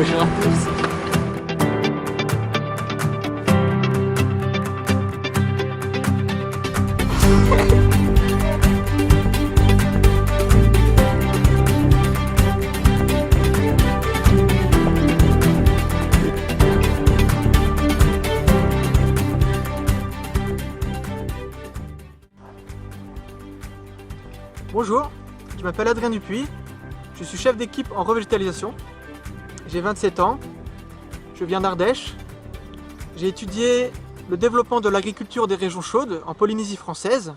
Bonjour à tous. Bonjour, je m'appelle Adrien Dupuis, je suis chef d'équipe en revégétalisation, j'ai 27 ans, je viens d'Ardèche, j'ai étudié le développement de l'agriculture des régions chaudes en Polynésie française,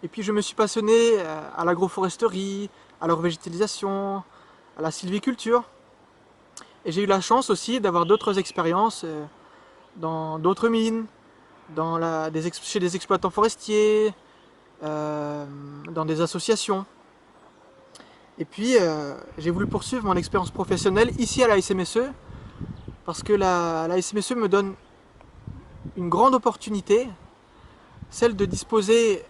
et puis je me suis passionné à l'agroforesterie, à la revégétalisation, à la sylviculture, et j'ai eu la chance aussi d'avoir d'autres expériences dans d'autres mines, chez des exploitants forestiers, dans des associations. Et puis j'ai voulu poursuivre mon expérience professionnelle ici à la SMSE parce que la SMSE me donne une grande opportunité, celle de disposer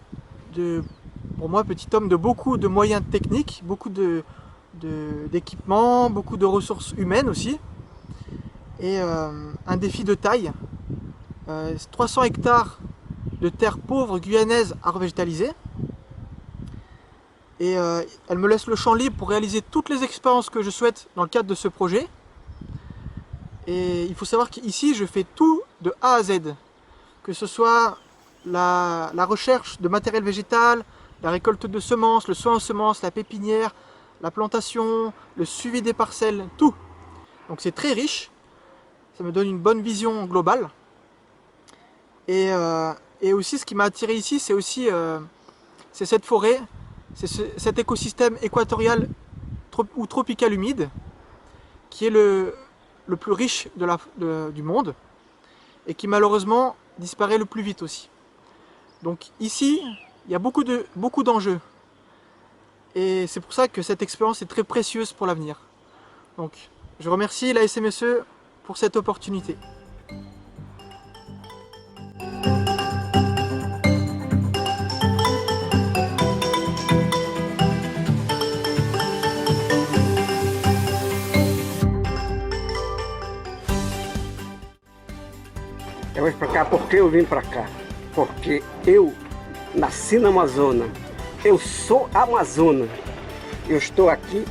pour moi petit homme, de beaucoup de moyens techniques, beaucoup d'équipements, beaucoup de ressources humaines aussi, et un défi de taille, 300 hectares de terres pauvres guyanaises à revégétaliser. Et elle me laisse le champ libre pour réaliser toutes les expériences que je souhaite dans le cadre de ce projet. Et il faut savoir qu'ici je fais tout de A à Z, que ce soit la recherche de matériel végétal, la récolte de semences, le soin aux semences, la pépinière, la plantation, le suivi des parcelles, tout. Donc c'est très riche, ça me donne une bonne vision globale. Et aussi ce qui m'a attiré ici, c'est aussi c'est cette forêt, c'est cet écosystème équatorial ou tropical humide qui est le plus riche du monde et qui malheureusement disparaît le plus vite aussi. Donc ici, il y a beaucoup d'enjeux et c'est pour ça que cette expérience est très précieuse pour l'avenir. Donc je remercie la SMSE pour cette opportunité. Eu vim para cá porque eu vim para cá. Porque eu nasci na Amazônia. Eu sou Amazônia. Eu estou aqui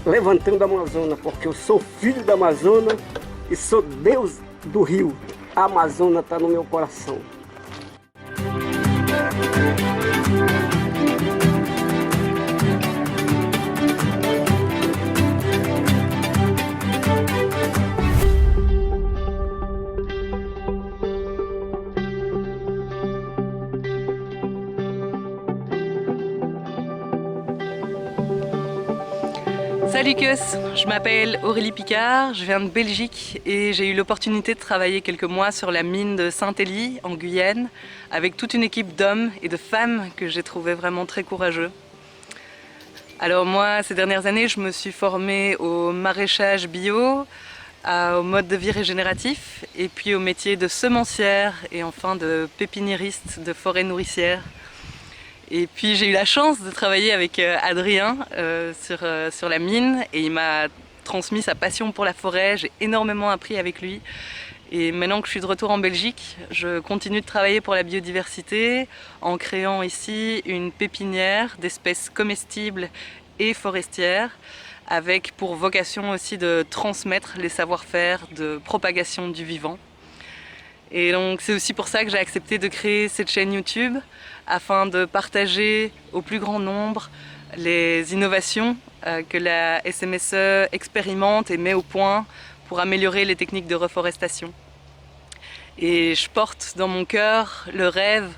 levantando a Amazônia porque eu sou filho da Amazônia e sou Deus do rio. A Amazônia está no meu coração. Salut Keus, je m'appelle Aurélie Picard, je viens de Belgique et j'ai eu l'opportunité de travailler quelques mois sur la mine de Saint-Élie en Guyane avec toute une équipe d'hommes et de femmes que j'ai trouvé vraiment très courageux. Alors moi, ces dernières années, je me suis formée au maraîchage bio, au mode de vie régénératif et puis au métier de semencière et enfin de pépiniériste de forêt nourricière. Et puis j'ai eu la chance de travailler avec Adrien sur la mine et il m'a transmis sa passion pour la forêt, j'ai énormément appris avec lui. Et maintenant que je suis de retour en Belgique, je continue de travailler pour la biodiversité en créant ici une pépinière d'espèces comestibles et forestières avec pour vocation aussi de transmettre les savoir-faire de propagation du vivant. Et donc c'est aussi pour ça que j'ai accepté de créer cette chaîne YouTube afin de partager au plus grand nombre les innovations que la SMSE expérimente et met au point pour améliorer les techniques de reforestation. Et je porte dans mon cœur le rêve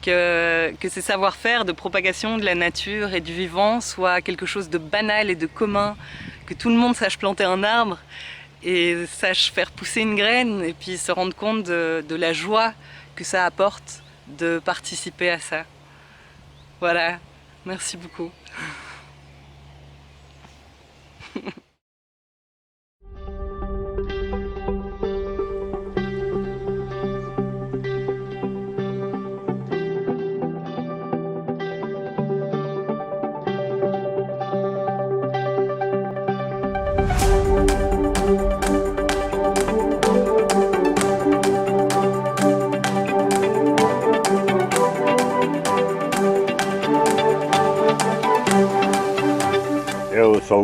que ces savoir-faire de propagation de la nature et du vivant soient quelque chose de banal et de commun, que tout le monde sache planter un arbre et sache faire pousser une graine et puis se rendre compte de la joie que ça apporte de participer à ça. Voilà, merci beaucoup.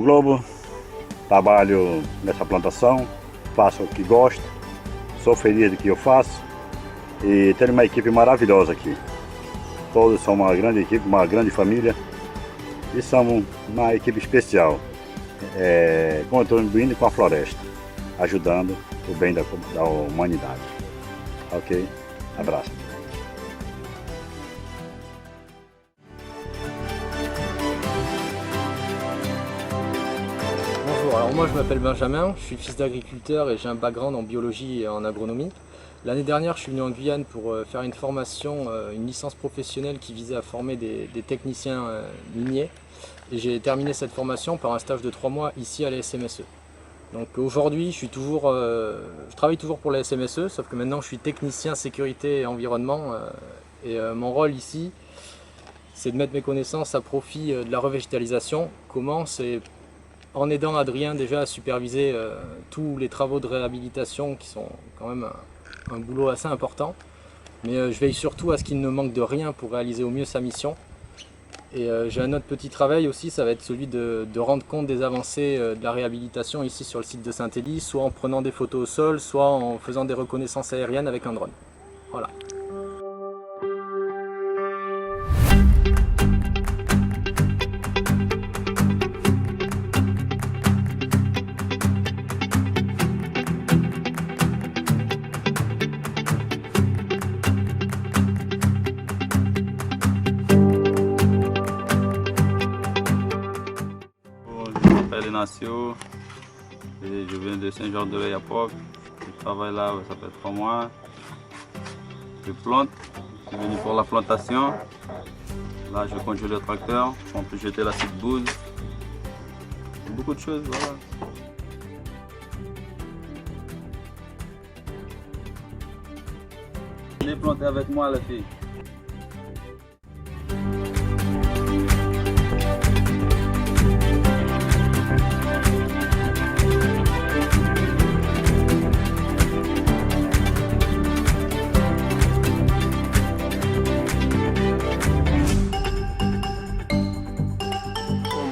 Globo, trabalho nessa plantação, faço o que gosto, sou feliz do que eu faço e tenho uma equipe maravilhosa aqui. Todos são uma grande equipe, uma grande família e somos uma equipe especial, contribuindo com a floresta, ajudando o bem da humanidade. Ok? Abraço. Bonjour, alors moi je m'appelle Benjamin, je suis fils d'agriculteur et j'ai un background en biologie et en agronomie. L'année dernière je suis venu en Guyane pour faire une formation, une licence professionnelle qui visait à former des techniciens miniers. Et j'ai terminé cette formation par un stage de 3 mois ici à la SMSE. Donc aujourd'hui je travaille toujours pour la SMSE, sauf que maintenant je suis technicien sécurité et environnement. Mon rôle ici c'est de mettre mes connaissances à profit de la revégétalisation. Comment? C'est en aidant Adrien déjà à superviser tous les travaux de réhabilitation qui sont quand même un boulot assez important. Mais je veille surtout à ce qu'il ne manque de rien pour réaliser au mieux sa mission. Et j'ai un autre petit travail aussi, ça va être celui de rendre compte des avancées de la réhabilitation ici sur le site de Saint-Élie, soit en prenant des photos au sol, soit en faisant des reconnaissances aériennes avec un drone. Voilà. Inácio, je viens de Saint-Georges-de-l'Oyapock, je travaille là, ça fait 3 mois, je plante, je suis venu pour la plantation, là je conduis le tracteur, on peut jeter la petite bouse, beaucoup de choses, voilà. Venez planter avec moi les filles.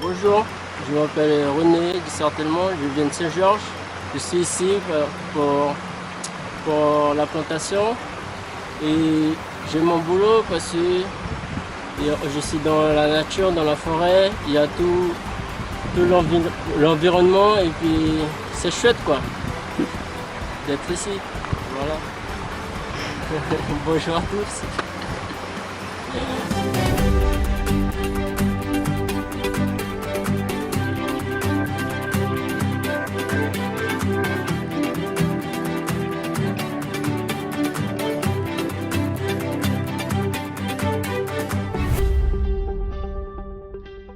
Bonjour, je m'appelle René Guissartellement, je viens de Saint-Georges. Je suis ici pour la plantation et j'ai mon boulot parce que je suis dans la nature, dans la forêt, il y a tout l'environnement et puis c'est chouette quoi d'être ici. Voilà. Bonjour à tous.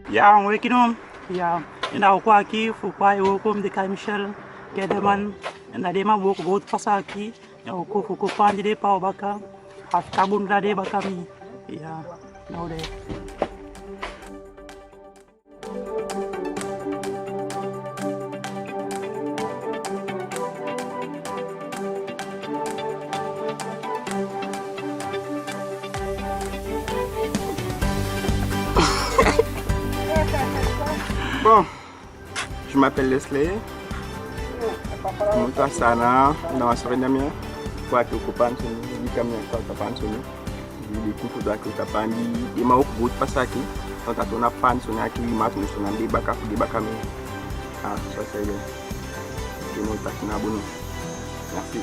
Ya ang wekinom ya ina ko aqui fui pai o como de Caio Michel que é de man na de ma boco vou passar aqui eu ko pandi de pau baka a tabun da de baka mi ya no de Bon, je m'appelle Leslie. Je suis à Sana, dans la Suriname. Je suis occupant de camion de je suis occupant de ma route passe aqui. Donc, on a pan sur aqui, mat nous sur des bacs de bacs. Ah, ça c'est bien. C'est mon tac na bonne. Merci.